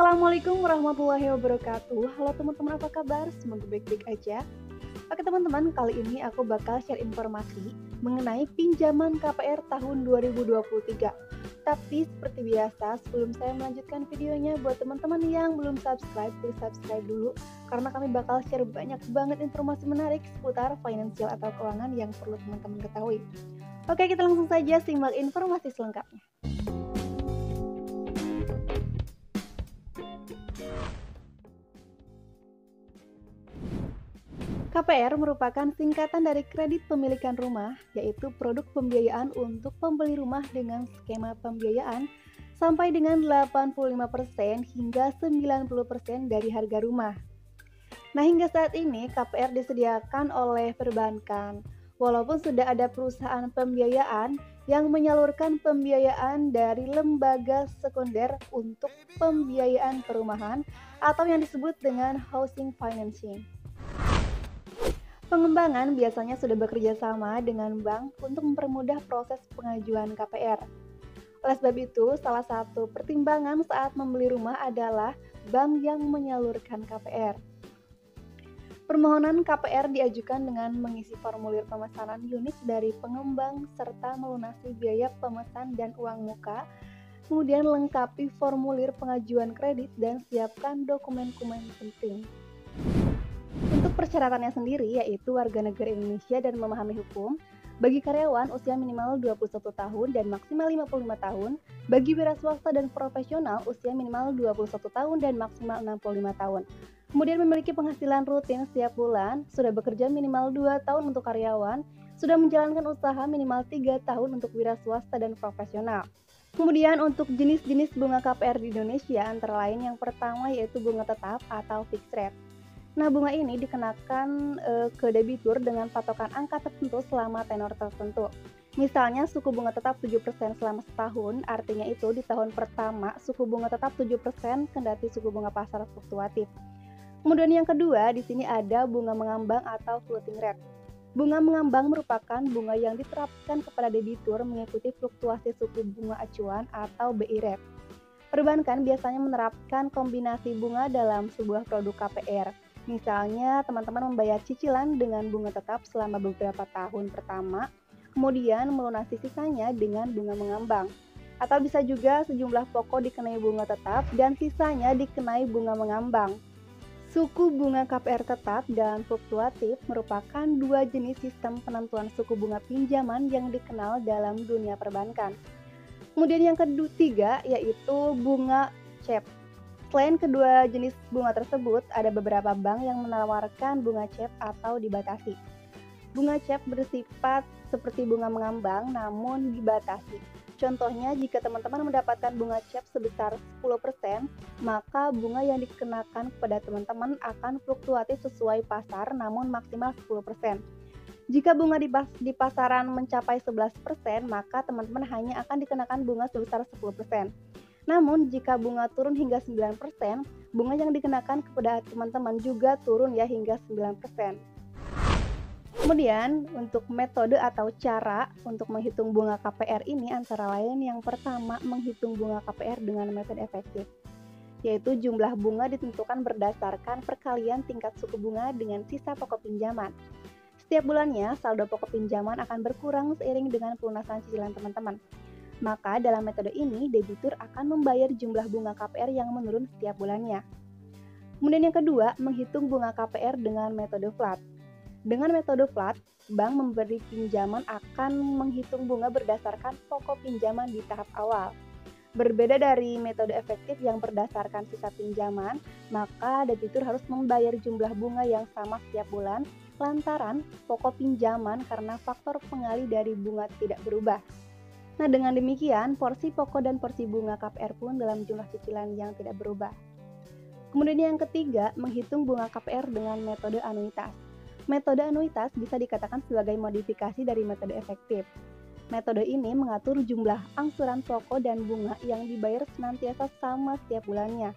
Assalamualaikum warahmatullahi wabarakatuh. Halo teman-teman, apa kabar? Semoga baik-baik aja. Oke teman-teman, kali ini aku bakal share informasi mengenai pinjaman KPR tahun 2023. Tapi seperti biasa, sebelum saya melanjutkan videonya, buat teman-teman yang belum subscribe, please subscribe dulu, karena kami bakal share banyak banget informasi menarik seputar finansial atau keuangan yang perlu teman-teman ketahui. Oke, kita langsung saja simak informasi selengkapnya. KPR merupakan singkatan dari kredit pemilikan rumah, yaitu produk pembiayaan untuk pembeli rumah dengan skema pembiayaan sampai dengan 85% hingga 90% dari harga rumah. Nah, hingga saat ini KPR disediakan oleh perbankan, walaupun sudah ada perusahaan pembiayaan yang menyalurkan pembiayaan dari lembaga sekunder untuk pembiayaan perumahan atau yang disebut dengan housing financing. Pengembangan biasanya sudah bekerja sama dengan bank untuk mempermudah proses pengajuan KPR. Oleh sebab itu, salah satu pertimbangan saat membeli rumah adalah bank yang menyalurkan KPR. Permohonan KPR diajukan dengan mengisi formulir pemesanan unit dari pengembang serta melunasi biaya pemesan dan uang muka, kemudian lengkapi formulir pengajuan kredit dan siapkan dokumen-dokumen penting. Untuk persyaratannya sendiri yaitu warga negara Indonesia dan memahami hukum, bagi karyawan usia minimal 21 tahun dan maksimal 55 tahun, bagi wira swasta dan profesional usia minimal 21 tahun dan maksimal 65 tahun. Kemudian memiliki penghasilan rutin setiap bulan, sudah bekerja minimal 2 tahun untuk karyawan, sudah menjalankan usaha minimal 3 tahun untuk wira swasta dan profesional. Kemudian untuk jenis-jenis bunga KPR di Indonesia antara lain yang pertama yaitu bunga tetap atau fixed rate. Nah, bunga ini dikenakan ke debitur dengan patokan angka tertentu selama tenor tertentu. Misalnya suku bunga tetap 7% selama setahun, artinya itu di tahun pertama suku bunga tetap 7% kendati suku bunga pasar fluktuatif. Kemudian yang kedua, di sini ada bunga mengambang atau floating rate. Bunga mengambang merupakan bunga yang diterapkan kepada debitur mengikuti fluktuasi suku bunga acuan atau BI rate. Perbankan biasanya menerapkan kombinasi bunga dalam sebuah produk KPR. Misalnya, teman-teman membayar cicilan dengan bunga tetap selama beberapa tahun pertama, kemudian melunasi sisanya dengan bunga mengambang. Atau bisa juga sejumlah pokok dikenai bunga tetap dan sisanya dikenai bunga mengambang. Suku bunga KPR tetap dan fluktuatif merupakan dua jenis sistem penentuan suku bunga pinjaman yang dikenal dalam dunia perbankan. Kemudian yang ketiga yaitu bunga CEP. Selain kedua jenis bunga tersebut, ada beberapa bank yang menawarkan bunga CEP atau dibatasi. Bunga CEP bersifat seperti bunga mengambang namun dibatasi. Contohnya, jika teman-teman mendapatkan bunga CEP sebesar 10%, maka bunga yang dikenakan kepada teman-teman akan fluktuatif sesuai pasar namun maksimal 10%. Jika bunga di pasaran mencapai 11%, maka teman-teman hanya akan dikenakan bunga sebesar 10%. Namun, jika bunga turun hingga 9%, bunga yang dikenakan kepada teman-teman juga turun ya hingga 9%. Kemudian, untuk metode atau cara untuk menghitung bunga KPR ini antara lain yang pertama menghitung bunga KPR dengan metode efektif, yaitu jumlah bunga ditentukan berdasarkan perkalian tingkat suku bunga dengan sisa pokok pinjaman. Setiap bulannya, saldo pokok pinjaman akan berkurang seiring dengan pelunasan cicilan teman-teman. Maka dalam metode ini, debitur akan membayar jumlah bunga KPR yang menurun setiap bulannya. Kemudian yang kedua, menghitung bunga KPR dengan metode flat. Dengan metode flat, bank memberi pinjaman akan menghitung bunga berdasarkan pokok pinjaman di tahap awal. Berbeda dari metode efektif yang berdasarkan sisa pinjaman, maka debitur harus membayar jumlah bunga yang sama setiap bulan lantaran pokok pinjaman karena faktor pengali dari bunga tidak berubah. Nah, dengan demikian, porsi pokok dan porsi bunga KPR pun dalam jumlah cicilan yang tidak berubah. Kemudian yang ketiga, menghitung bunga KPR dengan metode anuitas. Metode anuitas bisa dikatakan sebagai modifikasi dari metode efektif. Metode ini mengatur jumlah angsuran pokok dan bunga yang dibayar senantiasa sama setiap bulannya.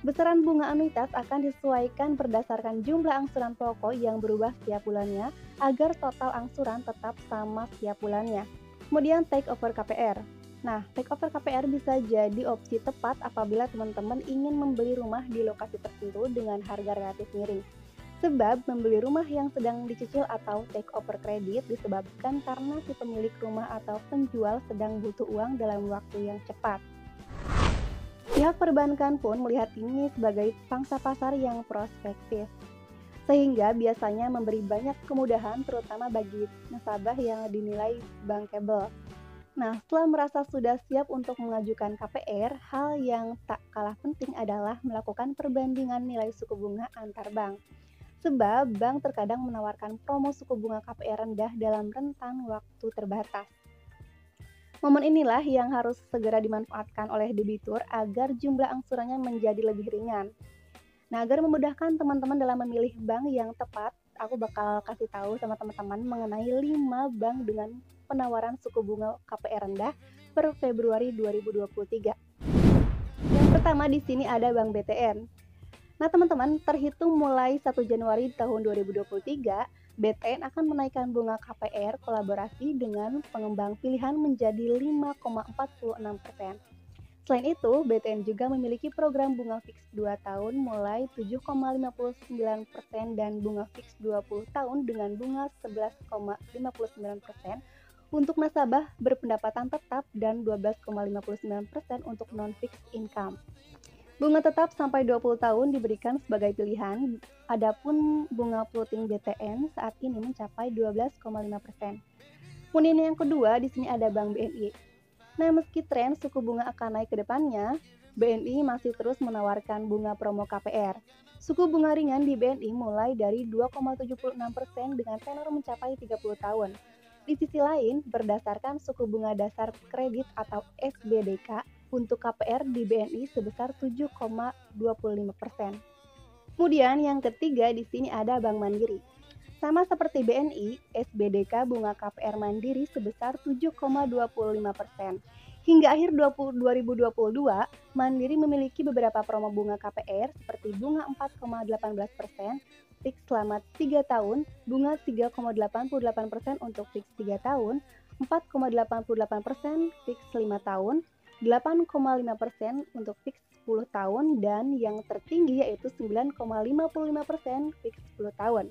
Besaran bunga anuitas akan disesuaikan berdasarkan jumlah angsuran pokok yang berubah setiap bulannya agar total angsuran tetap sama setiap bulannya. Kemudian take over KPR. Nah, takeover KPR bisa jadi opsi tepat apabila teman-teman ingin membeli rumah di lokasi tertentu dengan harga relatif miring. Sebab membeli rumah yang sedang dicicil atau takeover kredit disebabkan karena si pemilik rumah atau penjual sedang butuh uang dalam waktu yang cepat. Pihak perbankan pun melihat ini sebagai pangsa pasar yang prospektif, sehingga biasanya memberi banyak kemudahan terutama bagi nasabah yang dinilai bankable. Nah, setelah merasa sudah siap untuk mengajukan KPR, hal yang tak kalah penting adalah melakukan perbandingan nilai suku bunga antar bank. Sebab bank terkadang menawarkan promo suku bunga KPR rendah dalam rentang waktu terbatas. Momen inilah yang harus segera dimanfaatkan oleh debitur agar jumlah angsurannya menjadi lebih ringan. Nah, agar memudahkan teman-teman dalam memilih bank yang tepat, aku bakal kasih tahu sama teman-teman mengenai 5 bank dengan penawaran suku bunga KPR rendah per Februari 2023. Yang pertama di sini ada Bank BTN. Nah, teman-teman, terhitung mulai 1 Januari tahun 2023, BTN akan menaikkan bunga KPR kolaborasi dengan pengembang pilihan menjadi 5,46%. Selain itu, BTN juga memiliki program bunga fix 2 tahun mulai 7,59% dan bunga fix 20 tahun dengan bunga 11,59% untuk nasabah berpendapatan tetap dan 12,59% untuk non-fix income. Bunga tetap sampai 20 tahun diberikan sebagai pilihan, adapun bunga floating BTN saat ini mencapai 12,5%. Kemudian yang kedua, di sini ada Bank BNI. Nah, meski tren suku bunga akan naik ke depannya, BNI masih terus menawarkan bunga promo KPR. Suku bunga ringan di BNI mulai dari 2,76% dengan tenor mencapai 30 tahun. Di sisi lain, berdasarkan suku bunga dasar kredit atau SBDK, untuk KPR di BNI sebesar 7,25%. Kemudian yang ketiga di sini ada Bank Mandiri. Sama seperti BNI, SBDK bunga KPR Mandiri sebesar 7,25%. Hingga akhir 2022, Mandiri memiliki beberapa promo bunga KPR seperti bunga 4,18%, fix selama 3 tahun, bunga 3,88% untuk fix 3 tahun, 4,88% fix 5 tahun, 8,5% untuk fix 10 tahun, dan yang tertinggi yaitu 9,55% fix 10 tahun.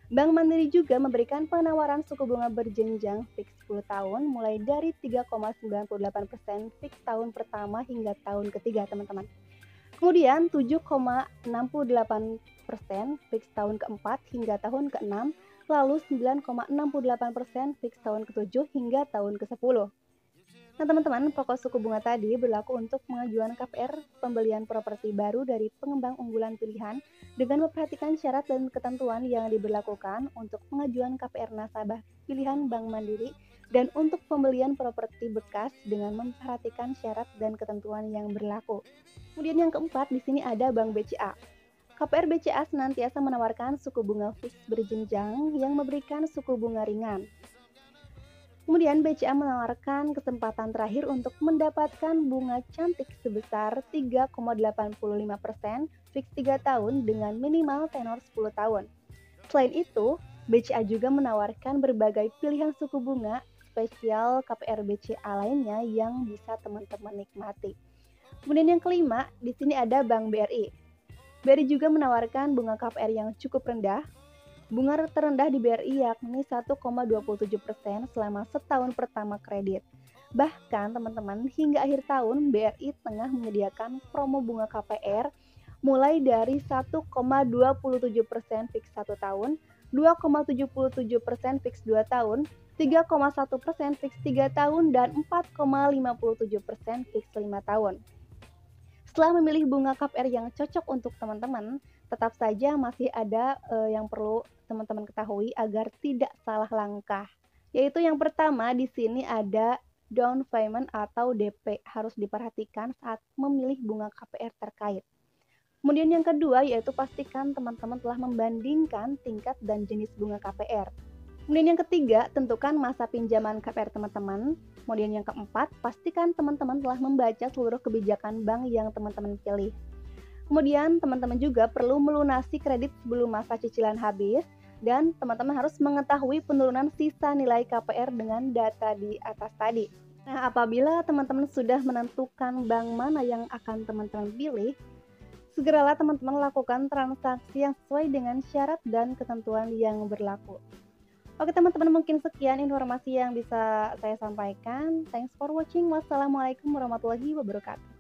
Bank Mandiri juga memberikan penawaran suku bunga berjenjang fix 10 tahun mulai dari 3,98% fix tahun pertama hingga tahun ketiga, teman-teman. Kemudian 7,68% fix tahun keempat hingga tahun keenam, lalu 9,68% fix tahun ketujuh hingga tahun ke-10. Nah, teman-teman, pokok suku bunga tadi berlaku untuk pengajuan KPR pembelian properti baru dari pengembang unggulan pilihan dengan memperhatikan syarat dan ketentuan yang diberlakukan untuk pengajuan KPR nasabah pilihan Bank Mandiri dan untuk pembelian properti bekas dengan memperhatikan syarat dan ketentuan yang berlaku. Kemudian yang keempat, di sini ada Bank BCA. KPR BCA senantiasa menawarkan suku bunga fix berjenjang yang memberikan suku bunga ringan. Kemudian BCA menawarkan kesempatan terakhir untuk mendapatkan bunga cantik sebesar 3,85% fix 3 tahun dengan minimal tenor 10 tahun. Selain itu, BCA juga menawarkan berbagai pilihan suku bunga spesial KPR BCA lainnya yang bisa teman-teman nikmati. Kemudian yang kelima, di sini ada Bank BRI. BRI juga menawarkan bunga KPR yang cukup rendah. Bunga terendah di BRI yakni 1,27% selama setahun pertama kredit. Bahkan teman-teman, hingga akhir tahun BRI tengah menyediakan promo bunga KPR mulai dari 1,27% fix 1 tahun, 2,77% fix 2 tahun, 3,1% fix 3 tahun, dan 4,57% fix 5 tahun. Setelah memilih bunga KPR yang cocok untuk teman-teman, tetap saja masih ada yang perlu teman-teman ketahui agar tidak salah langkah. Yaitu yang pertama di sini ada down payment atau DP harus diperhatikan saat memilih bunga KPR terkait. Kemudian yang kedua yaitu pastikan teman-teman telah membandingkan tingkat dan jenis bunga KPR. Kemudian yang ketiga, tentukan masa pinjaman KPR teman-teman. Kemudian yang keempat, pastikan teman-teman telah membaca seluruh kebijakan bank yang teman-teman pilih. Kemudian teman-teman juga perlu melunasi kredit sebelum masa cicilan habis, dan teman-teman harus mengetahui penurunan sisa nilai KPR dengan data di atas tadi. Nah, apabila teman-teman sudah menentukan bank mana yang akan teman-teman pilih, segeralah teman-teman lakukan transaksi yang sesuai dengan syarat dan ketentuan yang berlaku. Oke teman-teman, mungkin sekian informasi yang bisa saya sampaikan. Thanks for watching. Wassalamualaikum warahmatullahi wabarakatuh.